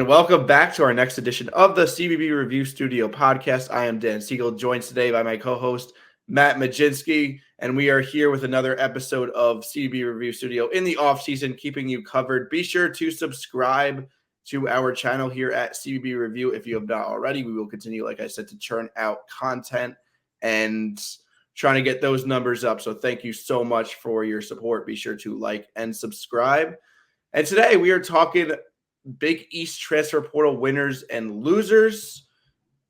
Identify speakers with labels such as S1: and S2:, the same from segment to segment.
S1: And welcome back to our next edition of the CBB Review Studio podcast. I am Dan Siegel, joined today by my co-host, Mat Mlodzinski, and we are here with another episode of CBB Review Studio in the offseason, keeping you covered. Be sure to subscribe to our channel here at CBB Review if you have not already. We will continue, like I said, to churn out content and trying to get those numbers up. So thank you so much for your support. Be sure to like and subscribe. And today we are talking Big East transfer portal winners and losers.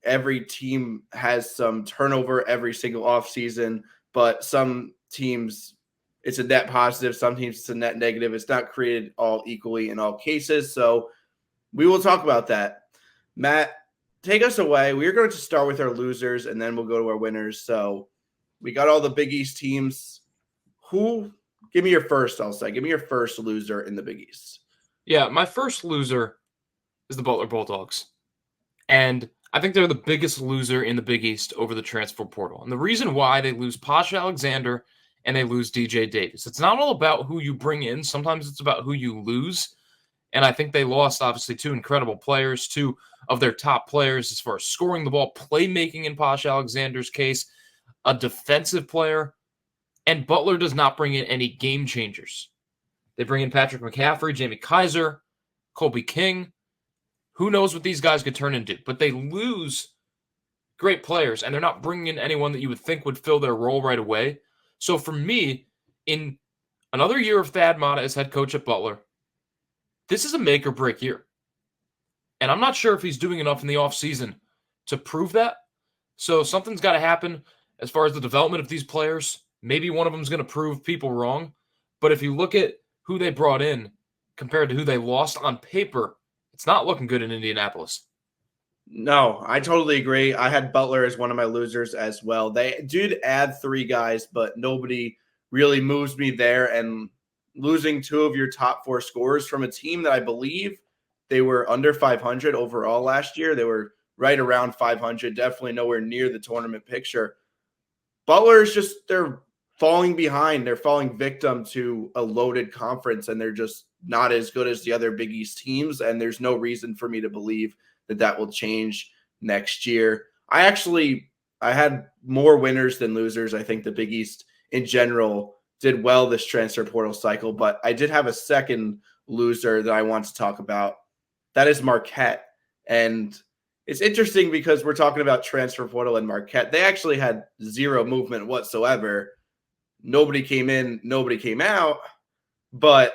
S1: Every team has some turnover every single offseason, but some teams it's a net positive, some teams it's a net negative. It's not created all equally in all cases. So we will talk about that. Matt, take us away. We are going to start with our losers and then we'll go to our winners. So we got all the Big East teams. Give me your first, I'll say. Give me your first loser in the Big East.
S2: Yeah, my first loser is the Butler Bulldogs. And I think they're the biggest loser in the Big East over the transfer portal. And the reason why they lose Posh Alexander and they lose DJ Davis. It's not all about who you bring in. Sometimes it's about who you lose. And I think they lost, obviously, two incredible players, two of their top players as far as scoring the ball, playmaking in Posh Alexander's case, a defensive player. And Butler does not bring in any game changers. They bring in Patrick McCaffrey, Jamie Kaiser, Colby King. Who knows what these guys could turn into? But they lose great players, and they're not bringing in anyone that you would think would fill their role right away. So for me, in another year of Thad Matta as head coach at Butler, this is a make or break year. And I'm not sure if he's doing enough in the offseason to prove that. So something's got to happen as far as the development of these players. Maybe one of them is going to prove people wrong. But if you look at who they brought in compared to who they lost on paper, it's not looking good in Indianapolis.
S1: No, I totally agree. I had Butler as one of my losers as well. They did add three guys, but nobody really moves me there. And losing two of your top four scorers from a team that I believe they were under 500 overall last year. They were right around 500, definitely nowhere near the tournament picture. Butler is just, they're falling behind. They're falling victim to a loaded conference, and they're just not as good as the other Big East teams. And there's no reason for me to believe that that will change next year. I had more winners than losers. I think the Big East in general did well this transfer portal cycle, but I did have a second loser that I want to talk about. That is Marquette. And it's interesting because we're talking about transfer portal and Marquette. They actually had zero movement whatsoever. Nobody came in, nobody came out. But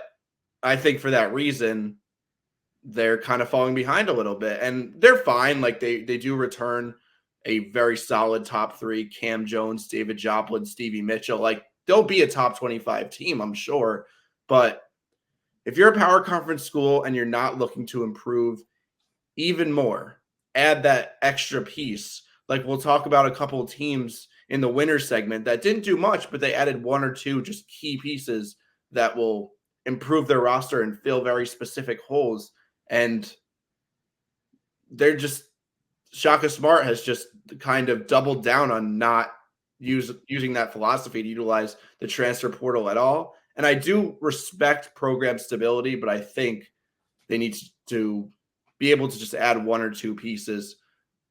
S1: I think for that reason, they're kind of falling behind a little bit. And they're fine. Like they do return a very solid top three: Cam Jones, David Joplin, Stevie Mitchell. Like they'll be a top 25 team, I'm sure. But if you're a power conference school and you're not looking to improve even more, add that extra piece. Like we'll talk about a couple of teams in the winner segment that didn't do much, but they added one or two just key pieces that will improve their roster and fill very specific holes. And they're just, Shaka Smart has just kind of doubled down on not using that philosophy to utilize the transfer portal at all. And I do respect program stability, but I think they need to be able to just add one or two pieces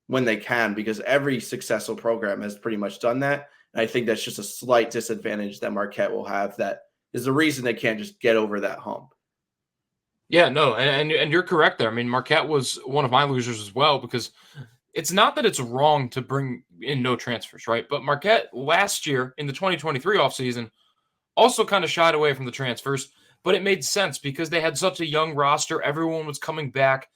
S1: when they can, because every successful program has pretty much done that. And I think that's just a slight disadvantage that Marquette will have. That is the reason they can't just get over that hump.
S2: Yeah, no, and you're correct there. I mean, Marquette was one of my losers as well, because it's not that it's wrong to bring in no transfers, right? But Marquette last year in the 2023 offseason also kind of shied away from the transfers, but it made sense because they had such a young roster. Everyone was coming back.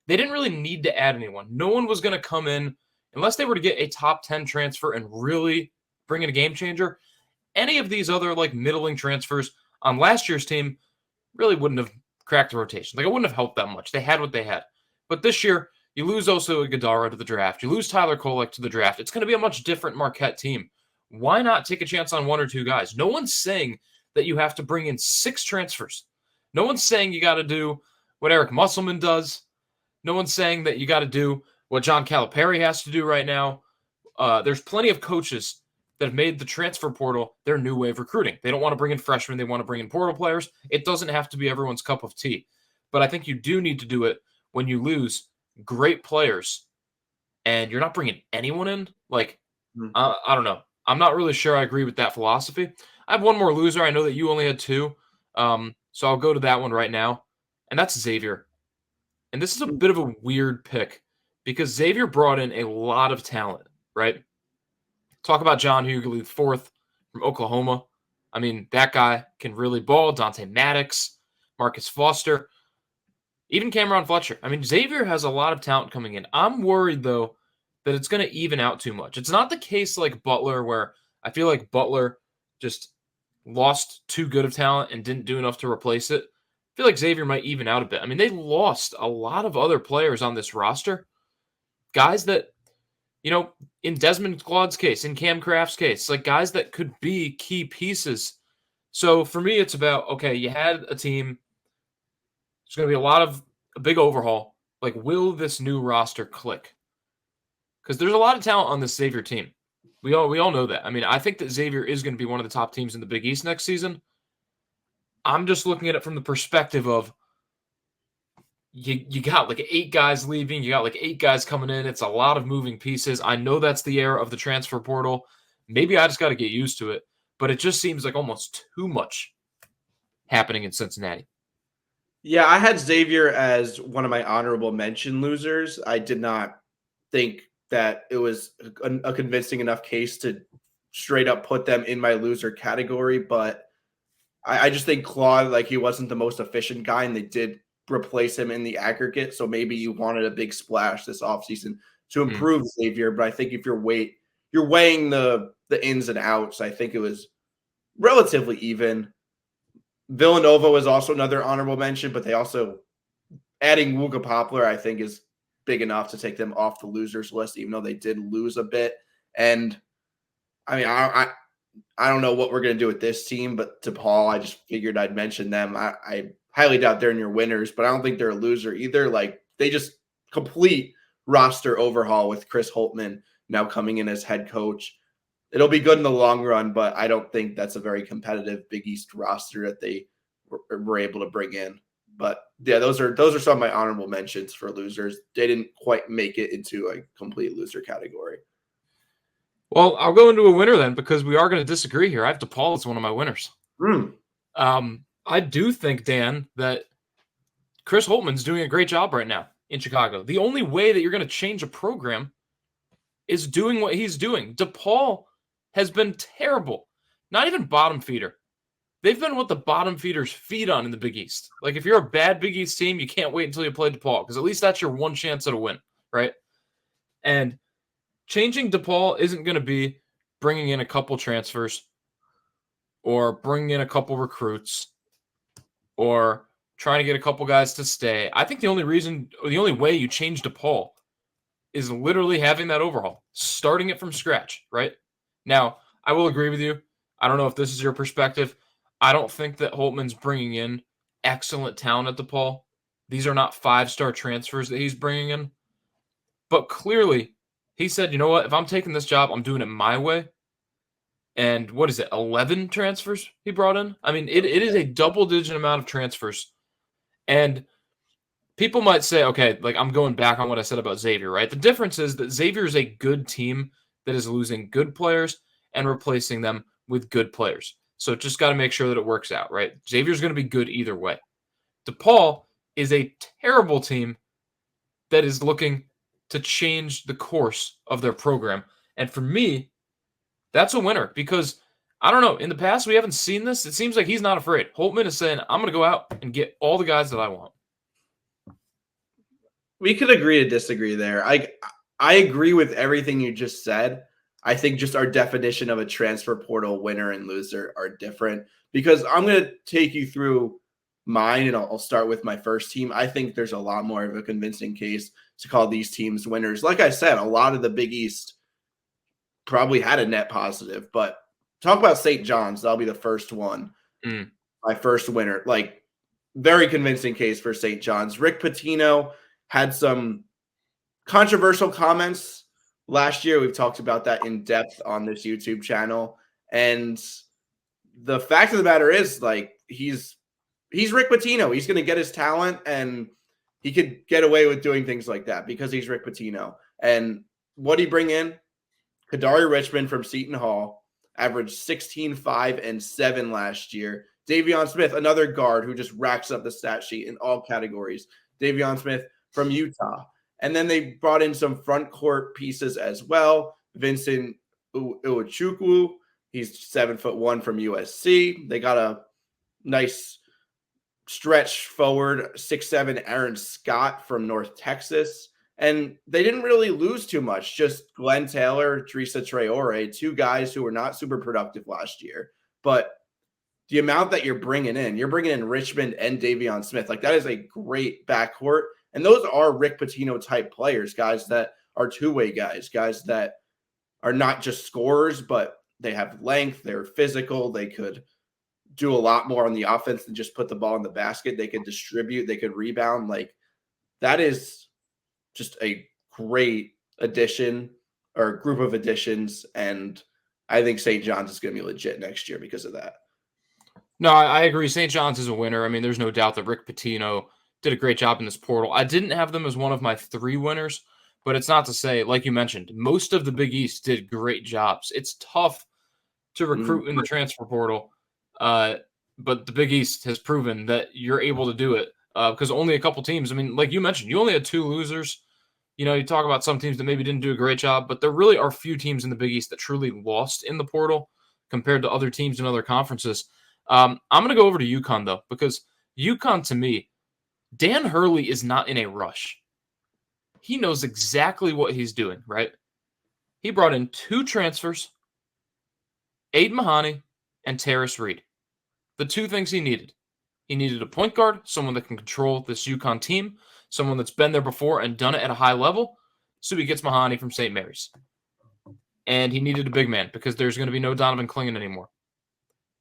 S2: They didn't really need to add anyone. No one was going to come in unless they were to get a top 10 transfer and really bring in a game changer. Any of these other like middling transfers on last year's team really wouldn't have cracked the rotation. Like it wouldn't have helped that much. They had what they had. But this year, you lose Oso Iguodala to the draft. You lose Tyler Kolek to the draft. It's going to be a much different Marquette team. Why not take a chance on one or two guys? No one's saying that you have to bring in 6 transfers. No one's saying you got to do what Eric Musselman does. No one's saying that you got to do what John Calipari has to do right now. There's plenty of coaches that have made the transfer portal their new way of recruiting. They don't want to bring in freshmen. They want to bring in portal players. It doesn't have to be everyone's cup of tea. But I think you do need to do it when you lose great players and you're not bringing anyone in, like,
S1: Mm.
S2: I don't know. I'm not really sure I agree with that philosophy. I have one more loser. I know that you only had two. So I'll go to that one right now, and that's Xavier. And this is a bit of a weird pick because Xavier brought in a lot of talent, right? Talk about John Hughley IV from Oklahoma. I mean, that guy can really ball. Dante Maddox, Marcus Foster, even Cameron Fletcher. I mean, Xavier has a lot of talent coming in. I'm worried, though, that it's going to even out too much. It's not the case like Butler, where I feel like Butler just lost too good of talent and didn't do enough to replace it. I feel like Xavier might even out a bit. I mean, they lost a lot of other players on this roster, guys that, in Desmond Claude's case, in Cam Kraft's case, like guys that could be key pieces. So for me, it's about, okay, you had a team. There's going to be a big overhaul. Like, will this new roster click? Because there's a lot of talent on this Xavier team. We all know that. I mean, I think that Xavier is going to be one of the top teams in the Big East next season. I'm just looking at it from the perspective of you got like 8 guys leaving, you got like 8 guys coming in. It's a lot of moving pieces. I know that's the era of the transfer portal. Maybe I just got to get used to it, but it just seems like almost too much happening in Cincinnati.
S1: Yeah, I had Xavier as one of my honorable mention losers. I did not think that it was a convincing enough case to straight up put them in my loser category, but I just think Claude, like, he wasn't the most efficient guy, and they did replace him in the aggregate. So maybe you wanted a big splash this offseason to improve Xavier. But I think if you're weighing the ins and outs, I think it was relatively even. Villanova was also another honorable mention, but they also adding Wooga Poplar, I think, is big enough to take them off the losers list, even though they did lose a bit. And I mean, I don't know what we're going to do with this team, but to Paul, I just figured I'd mention them. I highly doubt they're in your winners, but I don't think they're a loser either. Like, they just complete roster overhaul with Chris Holtmann now coming in as head coach. It'll be good in the long run, but I don't think that's a very competitive Big East roster that they were able to bring in. But yeah, those are some of my honorable mentions for losers. They didn't quite make it into a complete loser category.
S2: Well, I'll go into a winner then, because we are going to disagree here. I have DePaul as one of my winners. I do think, Dan, that Chris Holtmann's doing a great job right now in Chicago. The only way that you're going to change a program is doing what he's doing. DePaul has been terrible. Not even bottom feeder. They've been what the bottom feeders feed on in the Big East. Like, if you're a bad Big East team, you can't wait until you play DePaul, because at least that's your one chance at a win, right? And changing DePaul isn't going to be bringing in a couple transfers or bringing in a couple recruits or trying to get a couple guys to stay. I think the only way you change DePaul is literally having that overhaul, starting it from scratch, right? Now, I will agree with you. I don't know if this is your perspective. I don't think that Holtmann's bringing in excellent talent at DePaul. These are not 5-star transfers that he's bringing in. But clearly, he said, you know what? If I'm taking this job, I'm doing it my way. And what is it, 11 transfers he brought in? I mean, it is a double-digit amount of transfers. And people might say, okay, like, I'm going back on what I said about Xavier, right? The difference is that Xavier is a good team that is losing good players and replacing them with good players. So just got to make sure that it works out, right? Xavier's going to be good either way. DePaul is a terrible team that is looking to change the course of their program. And for me, that's a winner, because I don't know, in the past we haven't seen this. It seems like he's not afraid. Holtmann is saying, I'm going to go out and get all the guys that I want.
S1: We could agree to disagree there. I agree with everything you just said. I think just our definition of a transfer portal winner and loser are different, because I'm going to take you through mine, and I'll start with my first team. I think there's a lot more of a convincing case to call these teams winners. Like I said, a lot of the Big East probably had a net positive, but talk about St. John's. That'll be the first one. My first winner. Like, very convincing case for St. John's. Rick Pitino had some controversial comments last year. We've talked about that in depth on this YouTube channel. And the fact of the matter is, like, he's Rick Pitino. He's going to get his talent, and he could get away with doing things like that because he's Rick Pitino. And what did he bring in? Kadari Richmond from Seton Hall averaged 16, 5, and 7 last year. Davion Smith, another guard who just racks up the stat sheet in all categories. Davion Smith from Utah. And then they brought in some front court pieces as well. Vincent Uwachukwu, he's 7'1" from USC. They got a nice stretch forward, 6'7" Aaron Scott from North Texas. And they didn't really lose too much, just Glenn Taylor, Teresa Traore, two guys who were not super productive last year. But the amount that you're bringing in Richmond and Davion Smith. Like, that is a great backcourt. And those are Rick Pitino type players, guys that are two-way guys that are not just scorers, but they have length, they're physical, they could do a lot more on the offense than just put the ball in the basket. They could distribute, they could rebound. Like, that is just a great addition or group of additions. And I think St. John's is going to be legit next year because of that.
S2: No, I agree. St. John's is a winner. I mean, there's no doubt that Rick Pitino did a great job in this portal. I didn't have them as one of my 3 winners, but it's not to say, like you mentioned, most of the Big East did great jobs. It's tough to recruit in the transfer portal, but the Big East has proven that you're able to do it because only a couple teams. I mean, like you mentioned, you only had 2 losers. You know, you talk about some teams that maybe didn't do a great job, but there really are few teams in the Big East that truly lost in the portal compared to other teams in other conferences. I'm going to go over to UConn, though, because UConn, to me, Dan Hurley is not in a rush. He knows exactly what he's doing, right? He brought in 2 transfers, Aiden Mahoney and Terrace Reed. The 2 things he needed. He needed a point guard, someone that can control this UConn team, someone that's been there before and done it at a high level, so he gets Mahoney from St. Mary's. And he needed a big man because there's going to be no Donovan Clingan anymore.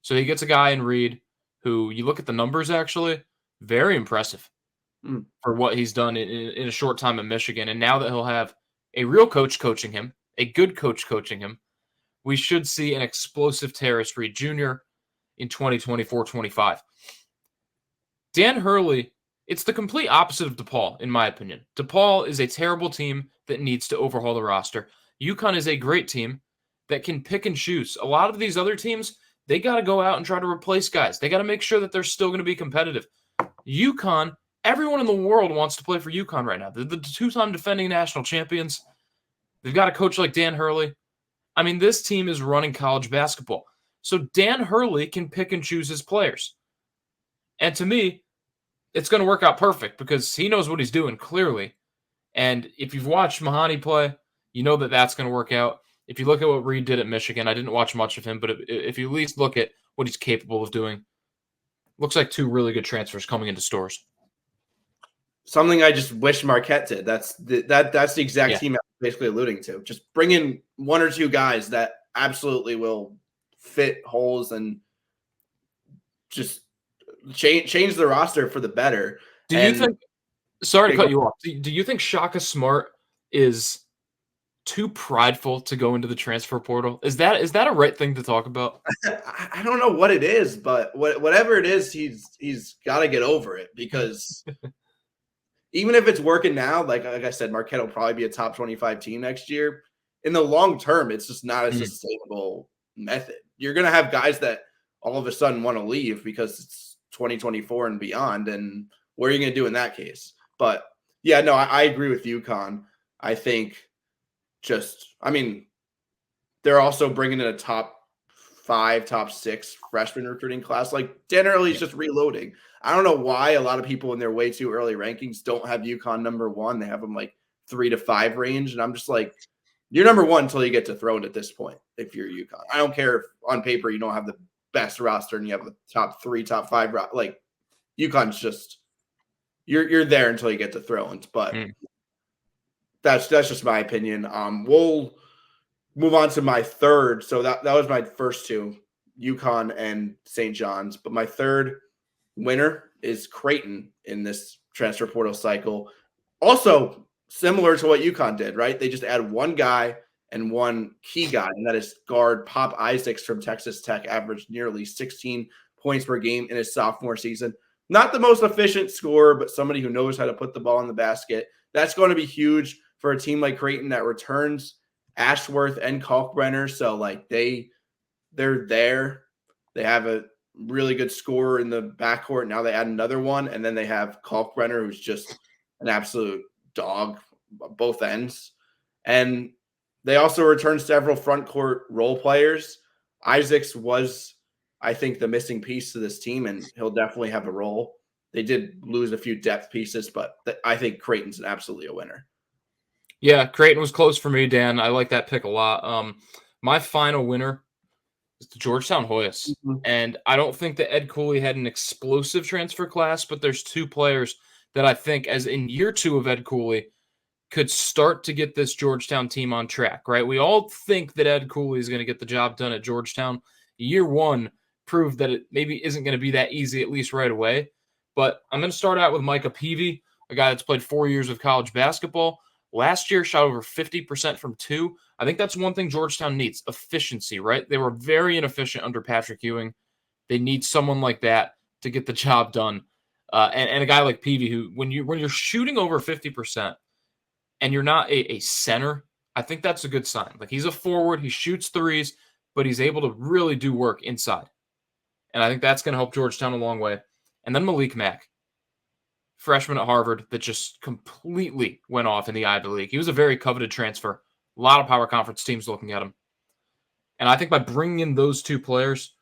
S2: So he gets a guy in Reed who, you look at the numbers, actually, very impressive for what he's done in a short time in Michigan. And now that he'll have a real coach coaching him, a good coach coaching him, we should see an explosive Terrace Reed Jr. in 2024-25. Dan Hurley, it's the complete opposite of DePaul, in my opinion. DePaul is a terrible team that needs to overhaul the roster. UConn is a great team that can pick and choose. A lot of these other teams, they got to go out and try to replace guys. They got to make sure that they're still going to be competitive. UConn, everyone in the world wants to play for UConn right now. They're the 2-time defending national champions. They've got a coach like Dan Hurley. I mean, this team is running college basketball. So Dan Hurley can pick and choose his players. And to me, it's going to work out perfect because he knows what he's doing, clearly. And if you've watched Mahoney play, you know that that's going to work out. If you look at what Reed did at Michigan, I didn't watch much of him, but if you at least look at what he's capable of doing, looks like 2 really good transfers coming into stores.
S1: Something I just wish Marquette did. That's the exact team I'm basically alluding to. Just bring in 1 or 2 guys that absolutely will fit holes and just change the roster for the better.
S2: Do you think? Sorry to cut you off. Do you think Shaka Smart is too prideful to go into the transfer portal? Is that a right thing to talk about?
S1: I don't know what it is, but whatever it is, he's got to get over it because even if it's working now, like I said, Marquette will probably be a top 25 team next year. In the long term, it's just not a sustainable method. You're going to have guys that all of a sudden want to leave because it's 2024 and beyond, and what are you going to do in that case? But yeah, no, I agree with UConn. I think they're also bringing in a top 5, top 6 freshman recruiting class. Like, Dan Hurley's just reloading. I don't know why a lot of people in their way too early rankings don't have UConn number 1. They have them like 3 to 5 range. And I'm just like, you're number 1 until you get to throw it at this point. If you're UConn, I don't care if on paper you don't have the best roster and you have the top 3, top 5. Like, UConn's just, you're there until you get to Thrones. But that's just my opinion. We'll move on to my third. So that was my first 2, UConn and St. John's. But my third winner is Creighton in this transfer portal cycle. Also similar to what UConn did, right? They just add 1 guy and 1 key guy, and that is guard Pop Isaacs from Texas Tech, averaged nearly 16 points per game in his sophomore season. not the most efficient scorer, but somebody who knows how to put the ball in the basket. That's going to be huge for a team like Creighton that returns Ashworth and Kalkbrenner. So like they're there. They have a really good scorer in the backcourt. Now they add another one, and then they have Kalkbrenner, who's just an absolute dog both ends. And they also returned several front court role players. Isaacs was, I think, the missing piece to this team, and he'll definitely have a role. They did lose a few depth pieces, but I think Creighton's absolutely a winner.
S2: Yeah, Creighton was close for me, Dan. I like that pick a lot. My final winner is the Georgetown Hoyas.
S1: Mm-hmm.
S2: And I don't think that Ed Cooley had an explosive transfer class, but there's two players that I think, as in year 2 of Ed Cooley, could start to get this Georgetown team on track, right? We all think that Ed Cooley is going to get the job done at Georgetown. Year 1 proved that it maybe isn't going to be that easy, at least right away. But I'm going to start out with Micah Peavy, a guy that's played 4 years of college basketball. Last year, shot over 50% from 2. I think that's one thing Georgetown needs, efficiency, right? They were very inefficient under Patrick Ewing. They need someone like that to get the job done. And a guy like Peavy, who when you're shooting over 50% and you're not a center, I think that's a good sign. Like, he's a forward, he shoots threes, but he's able to really do work inside. And I think that's going to help Georgetown a long way. And then Malik Mack, freshman at Harvard that just completely went off in the Ivy League. He was a very coveted transfer. A lot of power conference teams looking at him. And I think by bringing in those two players,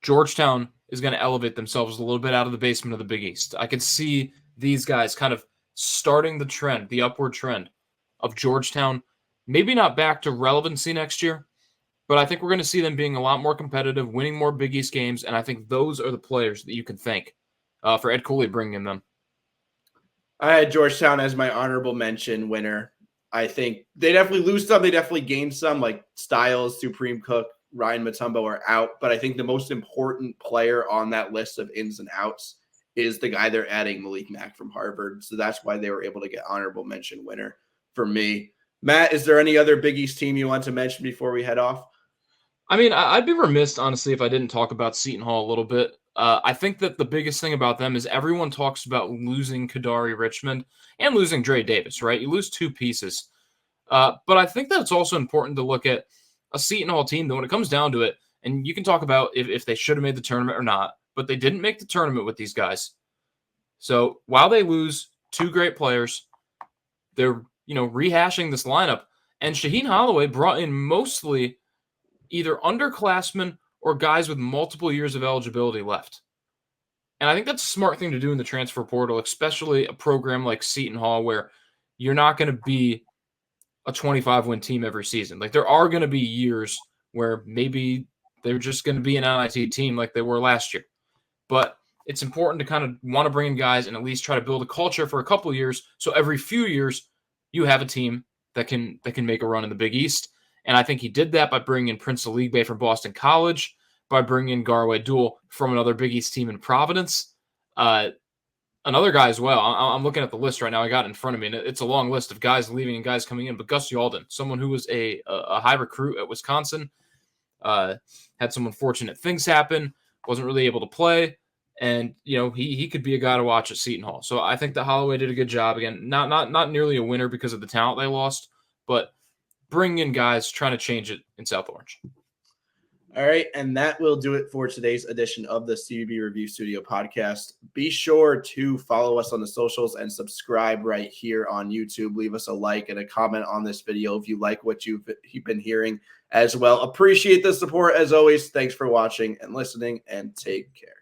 S2: Georgetown is going to elevate themselves a little bit out of the basement of the Big East. I could see these guys kind of starting the trend, the upward trend of Georgetown. Maybe not back to relevancy next year, but I think we're going to see them being a lot more competitive, winning more Big East games, and I think those are the players that you can thank for Ed Cooley bringing them.
S1: I had Georgetown as my honorable mention winner. I think they definitely lose some. They definitely gain some, like Styles, Supreme Cook, Ryan Mutombo are out. But I think the most important player on that list of ins and outs is the guy they're adding, Malik Mack from Harvard. So that's why they were able to get honorable mention winner for me. Matt, is there any other Big East team you want to mention before we head off?
S2: I mean, I'd be remiss, honestly, if I didn't talk about Seton Hall a little bit. I think that the biggest thing about them is everyone talks about losing Kadari Richmond and losing Dre Davis, right? You lose two pieces. But I think that it's also important to look at a Seton Hall team that when it comes down to it, and you can talk about if they should have made the tournament or not, but they didn't make the tournament with these guys. So while they lose two great players, they're rehashing this lineup. And Shaheen Holloway brought in mostly either underclassmen or guys with multiple years of eligibility left. And I think that's a smart thing to do in the transfer portal, especially a program like Seton Hall where you're not going to be a 25-win team every season. Like, there are going to be years where maybe they're just going to be an NIT team like they were last year. But it's important to kind of want to bring in guys and at least try to build a culture for a couple of years. So every few years you have a team that can make a run in the Big East. And I think he did that by bringing in Prince Aligbe from Boston College, by bringing in Garway Duel from another Big East team in Providence. Another guy as well. I'm looking at the list right now. I got it in front of me, and it's a long list of guys leaving and guys coming in. But Gus Yalden, someone who was a high recruit at Wisconsin, had some unfortunate things happen, wasn't really able to play, and he could be a guy to watch at Seton Hall. So I think that Holloway did a good job. Again, not nearly a winner because of the talent they lost, but bringing in guys trying to change it in South Orange.
S1: All right, and that will do it for today's edition of the CBB Review Studio podcast. Be sure to follow us on the socials and subscribe right here on YouTube. Leave us a like and a comment on this video if you like what you've been hearing as well. Appreciate the support as always. Thanks for watching and listening, and take care.